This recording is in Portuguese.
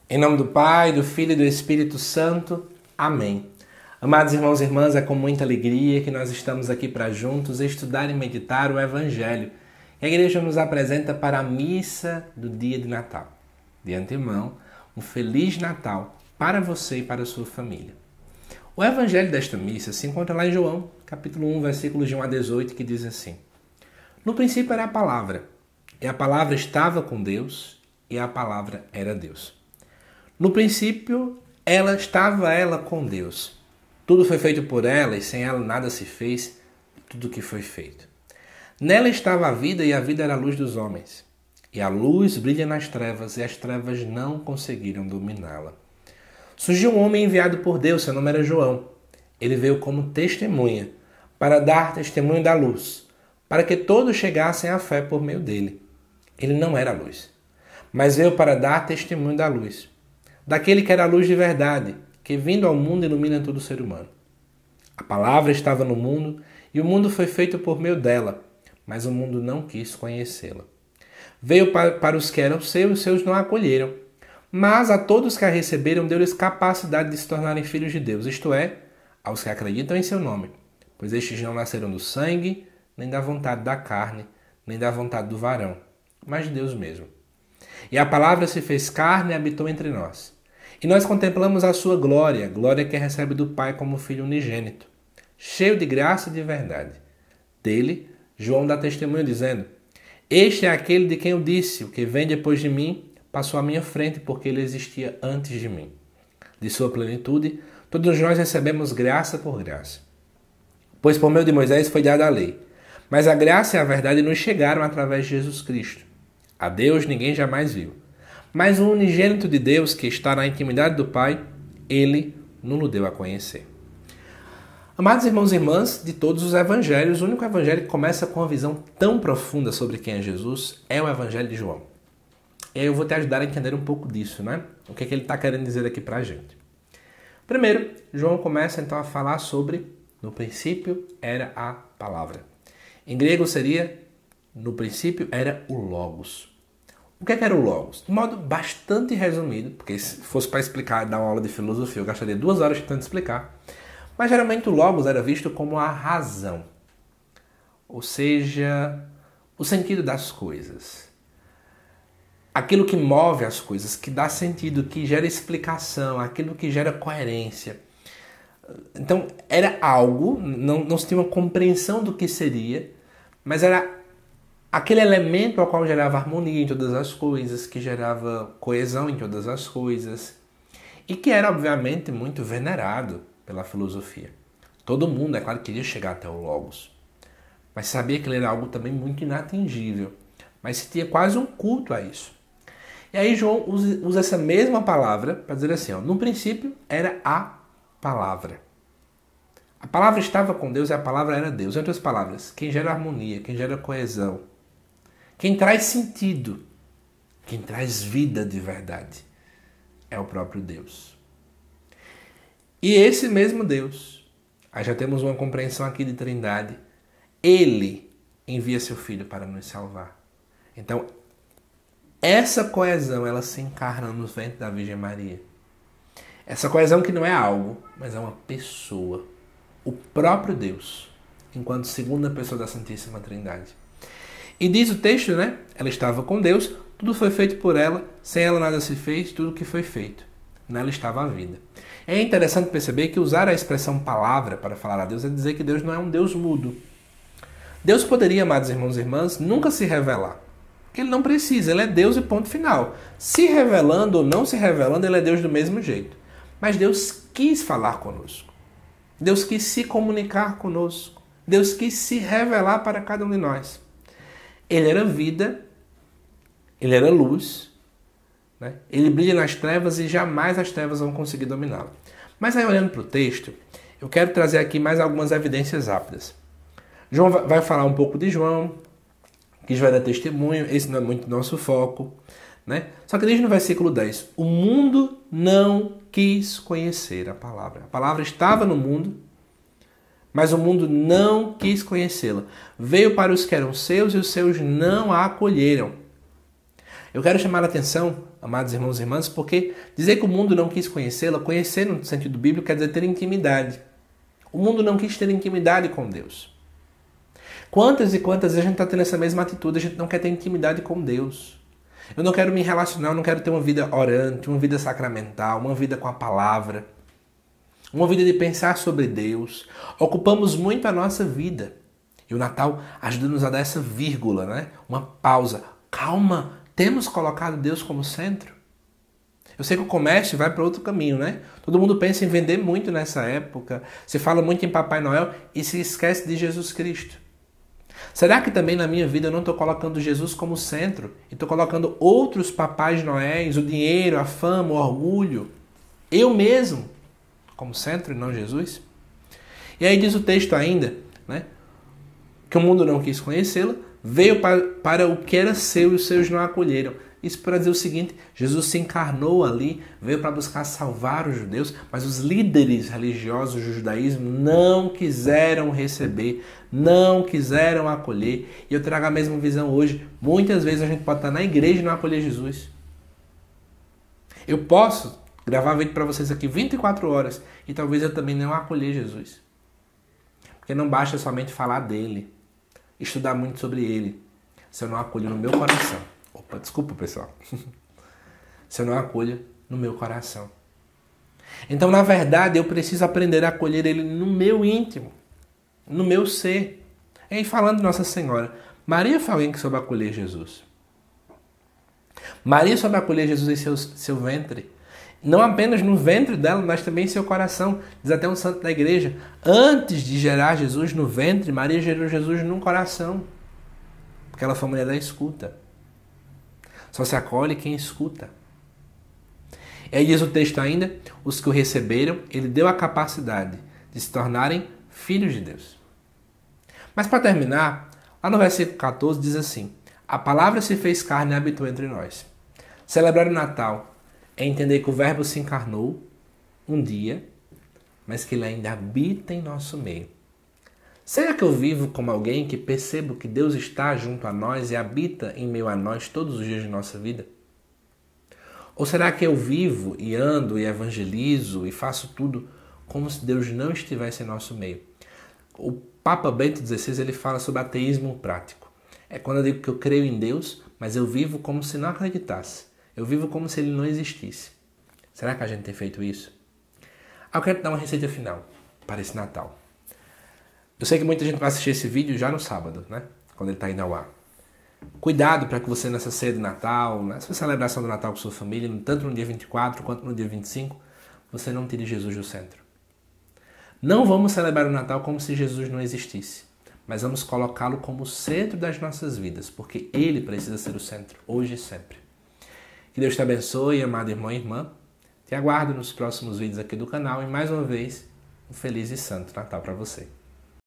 Em nome do Pai, do Filho e do Espírito Santo. Amém. Amados irmãos e irmãs, é com muita alegria que nós estamos aqui para juntos estudar e meditar o Evangelho. A igreja nos apresenta para a missa do dia de Natal. De antemão, um Feliz Natal para você e para a sua família. O Evangelho desta missa se encontra lá em João, capítulo 1, versículos de 1 a 18, que diz assim: No princípio era a palavra, e a palavra estava com Deus, e a palavra era Deus. No princípio, estava com Deus. Tudo foi feito por ela, e sem ela nada se fez, tudo que foi feito. Nela estava a vida, e a vida era a luz dos homens. E a luz brilha nas trevas, e as trevas não conseguiram dominá-la. Surgiu um homem enviado por Deus, seu nome era João. Ele veio como testemunha, para dar testemunho da luz, para que todos chegassem à fé por meio dele. Ele não era a luz, mas veio para dar testemunho da luz, daquele que era a luz de verdade, que vindo ao mundo ilumina todo ser humano. A palavra estava no mundo, e o mundo foi feito por meio dela, mas o mundo não quis conhecê-la. Veio para os que eram seus, e os seus não a acolheram. Mas a todos que a receberam, deu-lhes capacidade de se tornarem filhos de Deus, isto é, aos que acreditam em seu nome, pois estes não nasceram do sangue, nem da vontade da carne, nem da vontade do varão, mas de Deus mesmo. E a palavra se fez carne e habitou entre nós. E nós contemplamos a sua glória, glória que recebe do Pai como Filho unigênito, cheio de graça e de verdade. Dele, João dá testemunho dizendo: Este é aquele de quem eu disse, o que vem depois de mim, passou à minha frente, porque ele existia antes de mim. De sua plenitude, todos nós recebemos graça por graça. Pois por meio de Moisés foi dada a lei, mas a graça e a verdade nos chegaram através de Jesus Cristo. A Deus ninguém jamais viu. Mas o unigênito de Deus, que está na intimidade do Pai, ele nos deu a conhecer. Amados irmãos e irmãs, de todos os evangelhos, o único evangelho que começa com uma visão tão profunda sobre quem é Jesus é o Evangelho de João. E aí eu vou te ajudar a entender um pouco disso, né? O que é que ele está querendo dizer aqui para a gente. Primeiro, João começa então a falar sobre, no princípio era a palavra. Em grego seria, no princípio era o Logos. O que era o Logos? De modo bastante resumido, porque se fosse para explicar, dar uma aula de filosofia, eu gastaria 2 horas tentando explicar. Mas geralmente o Logos era visto como a razão, ou seja, o sentido das coisas. Aquilo que move as coisas, que dá sentido, que gera explicação, aquilo que gera coerência. Então era algo, não se tinha uma compreensão do que seria, mas era aquele elemento ao qual gerava harmonia em todas as coisas, que gerava coesão em todas as coisas, e que era obviamente muito venerado pela filosofia. Todo mundo, é claro, queria chegar até o Logos, mas sabia que ele era algo também muito inatingível, mas se tinha quase um culto a isso. E aí João usa essa mesma palavra para dizer assim, no princípio era a palavra. A palavra estava com Deus e a palavra era Deus. Em outras palavras, quem gera harmonia, quem gera coesão, quem traz sentido, quem traz vida de verdade, é o próprio Deus. E esse mesmo Deus, aí já temos uma compreensão aqui de Trindade, ele envia seu Filho para nos salvar. Então, essa coesão, ela se encarna no ventre da Virgem Maria. Essa coesão que não é algo, mas é uma pessoa. O próprio Deus, enquanto segunda pessoa da Santíssima Trindade. E diz o texto, né? Ela estava com Deus, tudo foi feito por ela, sem ela nada se fez, tudo que foi feito. Nela estava a vida. É interessante perceber que usar a expressão palavra para falar a Deus é dizer que Deus não é um Deus mudo. Deus poderia, amados irmãos e irmãs, nunca se revelar. Porque ele não precisa, ele é Deus e ponto final. Se revelando ou não se revelando, ele é Deus do mesmo jeito. Mas Deus quis falar conosco. Deus quis se comunicar conosco. Deus quis se revelar para cada um de nós. Ele era vida, ele era luz, né? Ele brilha nas trevas e jamais as trevas vão conseguir dominá-lo. Mas aí, olhando para o texto, eu quero trazer aqui mais algumas evidências rápidas. João vai falar um pouco de João, que vai dar testemunho, esse não é muito nosso foco, né? Só que diz no versículo 10, o mundo não quis conhecer a palavra. A palavra estava no mundo, mas o mundo não quis conhecê-la. Veio para os que eram seus e os seus não a acolheram. Eu quero chamar a atenção, amados irmãos e irmãs, porque dizer que o mundo não quis conhecê-la, conhecer no sentido bíblico quer dizer ter intimidade. O mundo não quis ter intimidade com Deus. Quantas e quantas vezes a gente está tendo essa mesma atitude, a gente não quer ter intimidade com Deus. Eu não quero me relacionar, eu não quero ter uma vida orante, uma vida sacramental, uma vida com a palavra, uma vida de pensar sobre Deus. Ocupamos muito a nossa vida. E o Natal ajuda-nos a dar essa vírgula, né? Uma pausa. Calma, temos colocado Deus como centro? Eu sei que o comércio vai para outro caminho, né? Todo mundo pensa em vender muito nessa época, se fala muito em Papai Noel e se esquece de Jesus Cristo. Será que também na minha vida eu não estou colocando Jesus como centro e estou colocando outros Papais Noéis, o dinheiro, a fama, o orgulho, eu mesmo, como centro e não Jesus? E aí diz o texto ainda, né, que o mundo não quis conhecê-la, veio para o que era seu e os seus não acolheram. Isso para dizer o seguinte, Jesus se encarnou ali, veio para buscar salvar os judeus, mas os líderes religiosos do judaísmo não quiseram receber, não quiseram acolher. E eu trago a mesma visão hoje. Muitas vezes a gente pode estar na igreja e não acolher Jesus. Eu posso gravar vídeo para vocês aqui 24 horas e talvez eu também não acolher Jesus. Porque não basta somente falar dele, estudar muito sobre ele, se eu não acolho no meu coração. Opa, desculpa, pessoal. Se eu não acolho no meu coração. Então, na verdade, eu preciso aprender a acolher ele no meu íntimo, no meu ser. E aí, falando de Nossa Senhora, Maria foi alguém que soube acolher Jesus. Maria soube acolher Jesus em seu ventre. Não apenas no ventre dela, mas também em seu coração. Diz até um santo da igreja, antes de gerar Jesus no ventre, Maria gerou Jesus no coração. Porque ela foi mulher da escuta. Só se acolhe quem escuta. E aí diz o texto ainda, os que o receberam, ele deu a capacidade de se tornarem filhos de Deus. Mas para terminar, lá no versículo 14 diz assim, a palavra se fez carne e habitou entre nós. Celebrar o Natal é entender que o Verbo se encarnou um dia, mas que ele ainda habita em nosso meio. Será que eu vivo como alguém que percebo que Deus está junto a nós e habita em meio a nós todos os dias de nossa vida? Ou será que eu vivo e ando e evangelizo e faço tudo como se Deus não estivesse em nosso meio? O Papa Bento XVI ele fala sobre ateísmo prático. É quando eu digo que eu creio em Deus, mas eu vivo como se não acreditasse. Eu vivo como se ele não existisse. Será que a gente tem feito isso? Eu quero te dar uma receita final para esse Natal. Eu sei que muita gente vai assistir esse vídeo já no sábado, né? Quando ele está indo ao ar. Cuidado para que você nessa ceia de Natal, nessa celebração do Natal com sua família, tanto no dia 24 quanto no dia 25, você não tire Jesus do centro. Não vamos celebrar o Natal como se Jesus não existisse, mas vamos colocá-lo como o centro das nossas vidas, porque ele precisa ser o centro, hoje e sempre. Que Deus te abençoe, amado irmão e irmã. Te aguardo nos próximos vídeos aqui do canal e mais uma vez, um feliz e santo Natal para você.